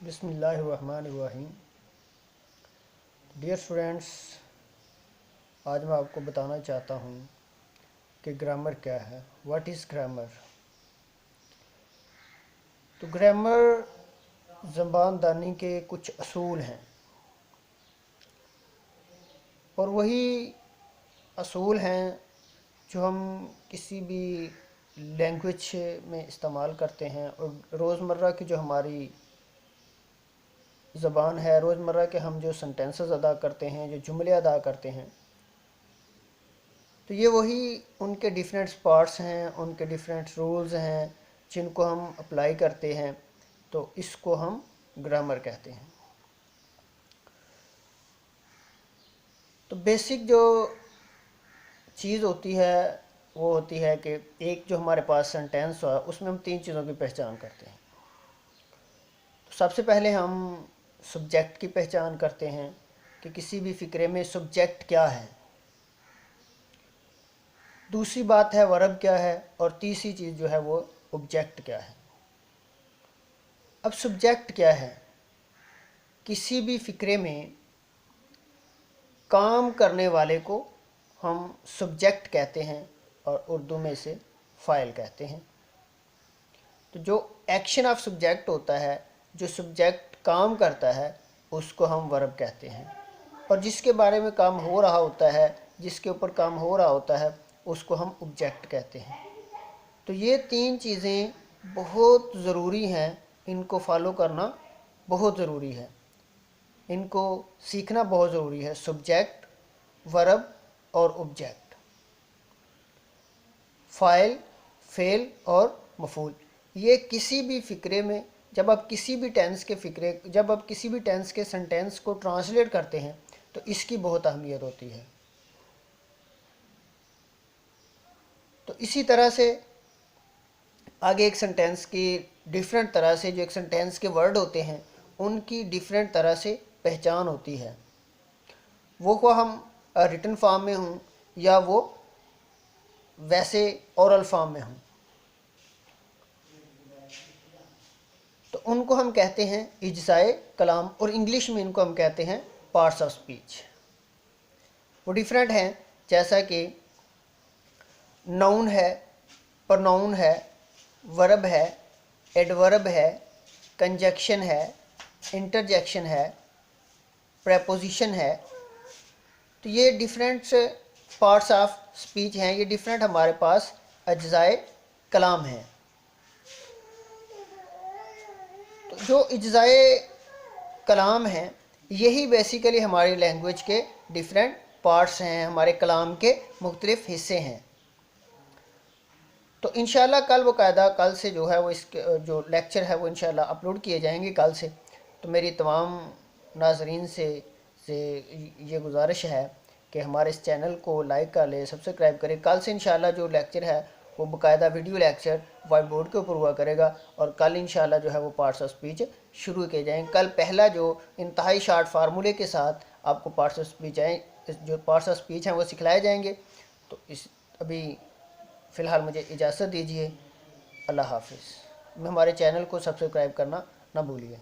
बिस्मिल्लाहिर्रहमानिर्रहीम। Dear students, आज मैं आपको बताना चाहता हूँ कि ग्रामर क्या है। What is grammar? तो ग्रामर ज़बानदानी के कुछ असूल हैं और वही असूल हैं जो हम किसी भी लैंग्वेज में इस्तेमाल करते हैं और रोज़मर्रा की जो हमारी ज़बान है, रोज़मर्रा के हम जो सेंटेंसेस अदा करते हैं, जो जुमले अदा करते हैं, तो ये वही उनके डिफरेंट पार्ट्स हैं, उनके डिफरेंट रूल्स हैं जिनको हम अप्लाई करते हैं। तो इसको हम ग्रामर कहते हैं। तो बेसिक जो चीज़ होती है वो होती है कि एक जो हमारे पास सेंटेंस हुआ उसमें हम तीन चीज़ों की पहचान करते हैं। तो सबसे पहले हम सब्जेक्ट की पहचान करते हैं कि किसी भी फ़िक्रे में सब्जेक्ट क्या है। दूसरी बात है वर्ब क्या है, और तीसरी चीज़ जो है वो ऑब्जेक्ट क्या है। अब सब्जेक्ट क्या है? किसी भी फ़िक्रे में काम करने वाले को हम सब्जेक्ट कहते हैं और उर्दू में इसे फ़ाइल कहते हैं। तो जो एक्शन ऑफ सब्जेक्ट होता है, जो सब्जेक्ट काम करता है, उसको हम वर्ब कहते हैं, और जिसके बारे में काम हो रहा होता है, जिसके ऊपर काम हो रहा होता है, उसको हम ऑब्जेक्ट कहते हैं। तो ये तीन चीज़ें बहुत ज़रूरी हैं, इनको फॉलो करना बहुत ज़रूरी है, इनको सीखना बहुत ज़रूरी है। सब्जेक्ट, वर्ब और ऑब्जेक्ट, फ़ाइल, फ़ेल और मफ़ूल। ये किसी भी फ़िक्रे में जब आप किसी भी टेंस के सेंटेंस को ट्रांसलेट करते हैं तो इसकी बहुत अहमियत होती है। तो इसी तरह से आगे एक सेंटेंस की डिफरेंट तरह से, जो एक सेंटेंस के वर्ड होते हैं उनकी डिफरेंट तरह से पहचान होती है, वो हम रिटन फॉर्म में हों या वो वैसे ओरल फॉर्म में हों, तो उनको हम कहते हैं इज्ज़ाए कलाम, और इंग्लिश में इनको हम कहते हैं पार्ट्स ऑफ स्पीच। वो डिफरेंट हैं, जैसा कि नाउन है, प्रोनाउन है, वर्ब है, एडवर्ब है, कंजक्शन है, इंटरजेक्शन है, प्रेपोजिशन है। तो ये डिफरेंट पार्ट्स ऑफ स्पीच हैं, ये डिफरेंट हमारे पास अज्ज़ाए कलाम हैं। तो जो अज्ज़ाए कलाम हैं यही बेसिकली हमारी लैंग्वेज के डिफरेंट पार्ट्स हैं, हमारे कलाम के मुख्तलिफ हिस्से हैं। तो इंशाल्लाह कल बाकायदा कल से जो है वो इसके जो लेक्चर है वो इंशाल्लाह अपलोड किए जाएंगे कल से। तो मेरी तमाम नाज़रीन से ये गुजारिश है कि हमारे इस चैनल को लाइक कर लें, सब्सक्राइब करें। कल से इंशाल्लाह जो लेक्चर है वो बाकायदा वीडियो लेक्चर वाइट बोर्ड के ऊपर हुआ करेगा, और कल इंशाल्लाह जो है वो पार्ट्स ऑफ स्पीच शुरू किए जाएंगे। कल पहला जो इंतहाई शार्ट फार्मूले के साथ आपको पार्ट्स ऑफ स्पीच हैं वो सिखलाए जाएंगे। तो इस अभी फ़िलहाल मुझे इजाज़त दीजिए। अल्लाह हाफ़िज़। हमारे चैनल को सब्सक्राइब करना ना भूलिए।